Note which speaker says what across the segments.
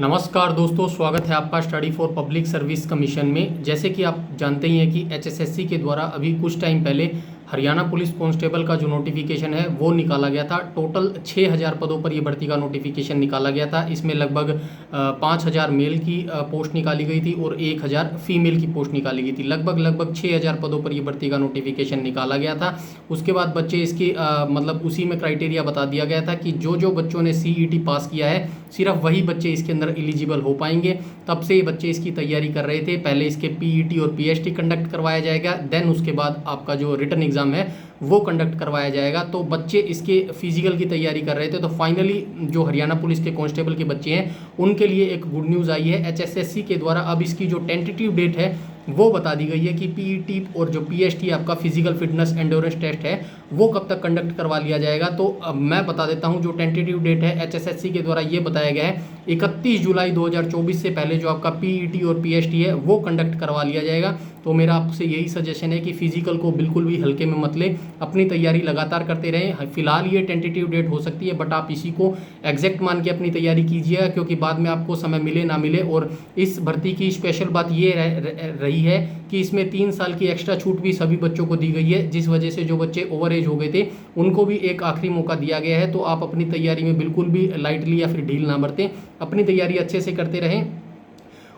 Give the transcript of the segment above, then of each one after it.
Speaker 1: नमस्कार दोस्तों, स्वागत है आपका study for public service commission में। जैसे कि आप जानते ही हैं कि एचएसएससी के द्वारा अभी कुछ टाइम पहले हरियाणा पुलिस कांस्टेबल का जो नोटिफिकेशन है वो निकाला गया था। टोटल 6000 पदों पर ये भर्ती का नोटिफिकेशन निकाला गया था। इसमें लगभग 5000 मेल की पोस्ट निकाली गई थी और 1000 फीमेल की पोस्ट निकाली गई थी। लगभग 6000 पदों पर ये भर्ती का नोटिफिकेशन निकाला गया था। उसके बाद बच्चे इसकी मतलब उसी में क्राइटेरिया बता दिया गया था कि जो बच्चों ने सीईटी पास किया है सिर्फ वही बच्चे इसके अंदर एलिजिबल हो पाएंगे। तब से ये बच्चे इसकी तैयारी कर रहे थे। पहले इसके पीईटी और पीएचटी कंडक्ट करवाया जाएगा, देन उसके बाद आपका जो रिटन एग्जाम है वो कंडक्ट करवाया जाएगा। तो बच्चे इसके फिजिकल की तैयारी कर रहे थे। तो फाइनली जो हरियाणा पुलिस के कांस्टेबल के बच्चे हैं उनके लिए एक गुड न्यूज़ आई है। एचएसएससी के द्वारा अब इसकी जो टेंटेटिव डेट है वो बता दी गई है कि पीईटी और जो पीएचटी आपका फिजिकल फिटनेस एंड्योरेंस टेस्ट है वो कब तक कंडक्ट करवा लिया जाएगा। तो अब मैं बता देता हूं, जो टेंटेटिव डेट है एचएसएससी के द्वारा ये बताया गया है 31 जुलाई 2024 से पहले जो आपका पीईटी और पीएचटी है वो कंडक्ट करवा लिया जाएगा। तो मेरा आपसे यही सजेशन है कि फिजिकल को बिल्कुल भी हल्के में मत लें, अपनी तैयारी लगातार करते रहें। फिलहाल ये टेंटेटिव डेट हो सकती है, बट आप इसी को एग्जैक्ट मान के अपनी तैयारी कीजिएगा, क्योंकि बाद में आपको समय मिले ना मिले। और इस भर्ती की स्पेशल बात ये रही है कि इसमें 3 साल की एक्स्ट्रा छूट भी सभी बच्चों को दी गई है, जिस वजह से जो बच्चे ओवर एज हो गए थे उनको भी एक आखिरी मौका दिया गया है। तो आप अपनी तैयारी में बिल्कुल भी लाइटली या फिर ढील ना बरतें, अपनी तैयारी अच्छे से करते रहें।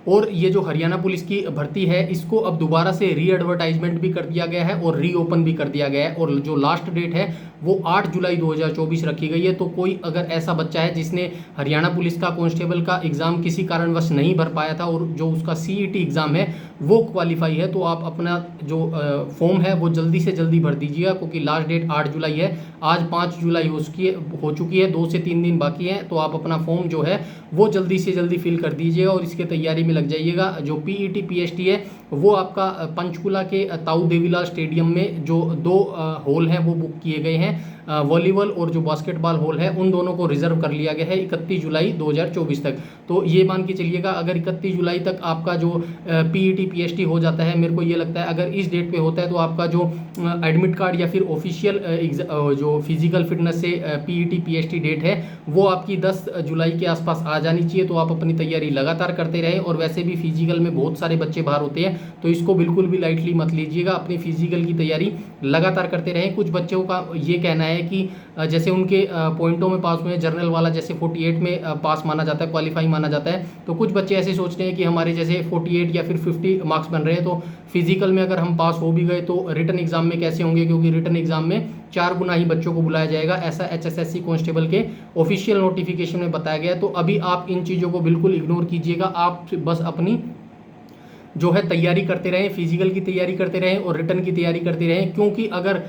Speaker 1: और ये जो हरियाणा पुलिस की भर्ती है इसको अब दोबारा से री एडवर्टाइजमेंट भी कर दिया गया है और रीओपन भी कर दिया गया है। और जो लास्ट डेट है वो 8 जुलाई 2024 रखी गई है। तो कोई अगर ऐसा बच्चा है जिसने हरियाणा पुलिस का कांस्टेबल का एग्ज़ाम किसी कारणवश नहीं भर पाया था और जो उसका सीईटी एग्ज़ाम है वो क्वालिफाई है, तो आप अपना जो फॉर्म है वो जल्दी से जल्दी भर दीजिएगा, क्योंकि लास्ट डेट 8 जुलाई है। आज 5 जुलाई हो चुकी है, 2 से 3 दिन बाकी हैं। तो आप अपना फॉर्म जो है वो जल्दी से जल्दी फिल कर दीजिएगा और इसके तैयारी में लग जाइएगा। जो पीईटी पीएचटी है वो आपका पंचकुला के ताऊ देवीलाल स्टेडियम में जो 2 हॉल हैं वो बुक किए गए हैं। वॉलीबॉल और जो बास्केटबॉल हॉल है उन दोनों को रिजर्व कर लिया गया है 31 जुलाई 2024 तक। तो ये मान के चलिएगा, अगर 31 जुलाई तक आपका जो पीईटी पीएचटी हो जाता है, मेरे को ये लगता है अगर इस डेट पे होता है तो आपका जो एडमिट कार्ड या फिर ऑफिशियल जो फिजिकल फिटनेस से पीईटी पीएचटी डेट है वो आपकी 10 जुलाई के आसपास आ जानी चाहिए। तो आप अपनी तैयारी लगातार करते रहें। और वैसे भी फिजिकल में बहुत सारे बच्चे बाहर होते हैं, तो इसको बिल्कुल भी लाइटली मत लीजिएगा, अपनी फिजिकल की तैयारी लगातार करते रहें। कुछ बच्चों का ये कहना है कि जैसे उनके पॉइंटों में पास हुए हैं, जर्नल वाला जैसे 48 में पास माना जाता है, क्वालिफाई माना जाता है, तो कुछ बच्चे ऐसे सोचते हैं कि हमारे जैसे 48 या फिर 50 मार्क्स बन रहे हैं, तो फिजिकल में अगर हम पास हो भी गए तो रिटन एग्जाम में कैसे होंगे, क्योंकि रिटन एग्जाम में 4 गुना ही बच्चों को बुलाया जाएगा। ऐसा एचएसएससी कांस्टेबल के ऑफिशियल नोटिफिकेशन में बताया गया है। तो अभी आप इन चीज़ों को बिल्कुल इग्नोर कीजिएगा, आप बस अपनी जो है तैयारी करते रहें, फिजिकल की तैयारी करते रहें और रिटर्न की तैयारी करते रहें। क्योंकि अगर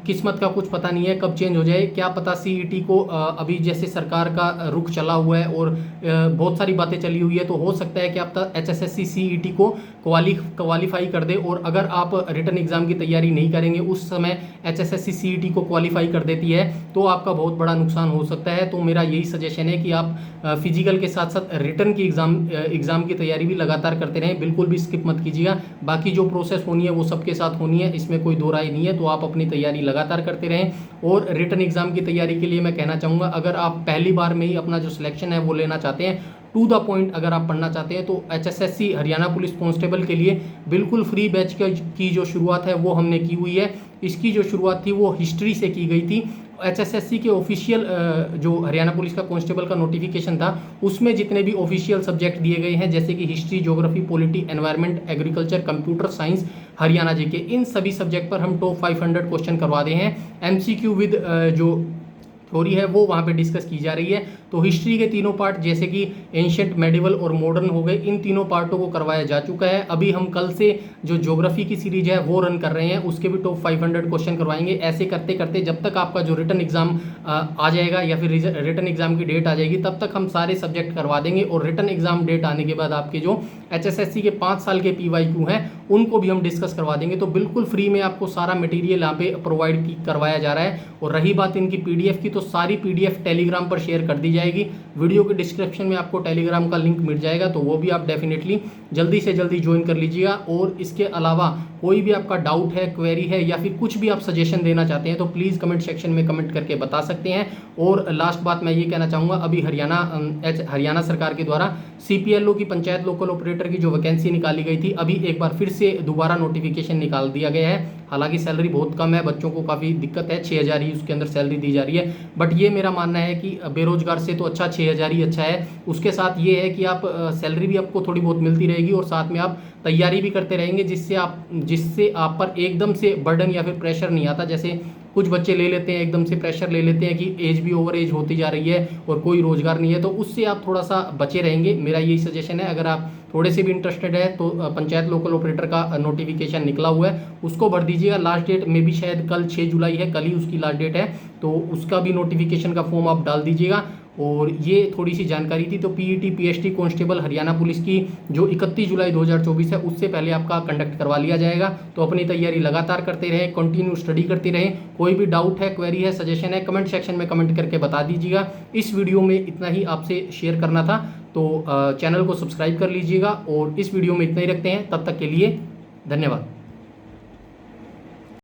Speaker 1: किस्मत का कुछ पता नहीं है कब चेंज हो जाए, क्या पता सीईटी को अभी जैसे सरकार का रुख चला हुआ है और बहुत सारी बातें चली हुई है, तो हो सकता है कि आप एचएसएससी सीईटी को क्वालिफाई कर दे। और अगर आप रिटर्न एग्जाम की तैयारी नहीं करेंगे उस समय एचएसएससी सीईटी को क्वालिफाई कर देती है, तो आपका बहुत बड़ा नुकसान हो सकता है। तो मेरा यही सजेशन है कि आप फिजिकल के साथ साथ रिटर्न की एग्जाम की तैयारी भी लगातार करते रहें, बिल्कुल भी स्किप मत कीजिएगा। बाकी जो प्रोसेस होनी है वो सबके साथ होनी है, इसमें कोई दो राय नहीं है। तो आप अपनी तैयारी लगातार करते रहें। और रिटर्न एग्जाम की तैयारी के लिए मैं कहना चाहूँगा, अगर आप पहली बार में ही अपना जो सिलेक्शन है वो लेना चाहते हैं, टू द पॉइंट अगर आप पढ़ना चाहते हैं, तो एचएसएससी हरियाणा पुलिस कांस्टेबल के लिए बिल्कुल फ्री बैच की जो शुरुआत है वो हमने की हुई है। इसकी जो शुरुआत थी वो हिस्ट्री से की गई थी। एचएसएससी के ऑफिशियल जो हरियाणा पुलिस का कांस्टेबल का नोटिफिकेशन था उसमें जितने भी ऑफिशियल सब्जेक्ट दिए गए हैं, जैसे कि history, geography, polity, environment, agriculture, computer science, Haryana GK, इन सभी सब्जेक्ट पर हम टॉप 500 क्वेश्चन करवा रहे हैं। एमसीक्यू विद जो थ्योरी है वो वहाँ पे डिस्कस की जा रही है। तो हिस्ट्री के तीनों पार्ट जैसे कि एंशिएंट, मेडिवल और मॉडर्न हो गए, इन तीनों पार्टों को करवाया जा चुका है। अभी हम कल से जो ज्योग्राफी की सीरीज है वो रन कर रहे हैं, उसके भी टॉप 500 क्वेश्चन करवाएंगे। ऐसे करते करते जब तक आपका जो रिटन एग्जाम आ जाएगा या फिर रिटन एग्जाम की डेट आ जाएगी, तब तक हम सारे सब्जेक्ट करवा देंगे। और रिटन एग्जाम डेट आने के बाद आपके जो एचएसएससी के 5 साल के पीवाईक्यू हैं उनको भी हम डिस्कस करवा देंगे। तो बिल्कुल फ्री में आपको सारा मटेरियल यहाँ पे प्रोवाइड करवाया जा रहा है। और रही बात इनकी पीडीएफ की, तो सारी पीडीएफ टेलीग्राम पर शेयर कर दी जाएगी। वीडियो के डिस्क्रिप्शन में आपको टेलीग्राम का लिंक मिल जाएगा, तो वो भी आप डेफिनेटली जल्दी से जल्दी ज्वाइन कर लीजिएगा। और इसके अलावा कोई भी आपका डाउट है, क्वेरी है या फिर कुछ भी आप सजेशन देना चाहते हैं तो प्लीज़ कमेंट सेक्शन में कमेंट करके बता सकते हैं। और लास्ट बात मैं ये कहना चाहूँगा, अभी हरियाणा सरकार के द्वारा CPLO की पंचायत लोकल ऑपरेटर की जो वैकेंसी निकाली गई थी, अभी एक बार फिर से दोबारा नोटिफिकेशन निकाल दिया गया है। हालांकि सैलरी बहुत कम है, बच्चों को काफ़ी दिक्कत है, 6,000 ही उसके अंदर सैलरी दी जा रही है। बट ये मेरा मानना है कि बेरोजगार से तो अच्छा 6,000 ही अच्छा है। उसके साथ ये है कि आप सैलरी भी आपको थोड़ी बहुत मिलती रहेगी और साथ में आप तैयारी भी करते रहेंगे, जिससे आप पर एकदम से बर्डन या फिर प्रेशर नहीं आता। जैसे कुछ बच्चे ले लेते हैं, एकदम से प्रेशर ले लेते हैं कि एज भी ओवर एज होती जा रही है और कोई रोजगार नहीं है, तो उससे आप थोड़ा सा बचे रहेंगे। मेरा यही सजेशन है। अगर आप थोड़े से भी इंटरेस्टेड है तो पंचायत लोकल ऑपरेटर का नोटिफिकेशन निकला हुआ है, उसको भर दीजिएगा। लास्ट डेट में भी शायद कल 6 जुलाई है, कल ही उसकी लास्ट डेट है, तो उसका भी नोटिफिकेशन का फॉर्म आप डाल दीजिएगा। और ये थोड़ी सी जानकारी थी। तो PET PST constable Haryana police की जो 31 जुलाई 2024 है, उससे पहले आपका कंडक्ट करवा लिया जाएगा। तो अपनी तैयारी लगातार करते रहें, कंटिन्यू स्टडी करते रहें। कोई भी डाउट है, क्वेरी है, सजेशन है, कमेंट सेक्शन में कमेंट करके बता दीजिएगा। इस वीडियो में इतना ही आपसे शेयर करना था, तो चैनल को सब्सक्राइब कर लीजिएगा। और इस वीडियो में इतना ही रखते हैं, तब तक के लिए धन्यवाद।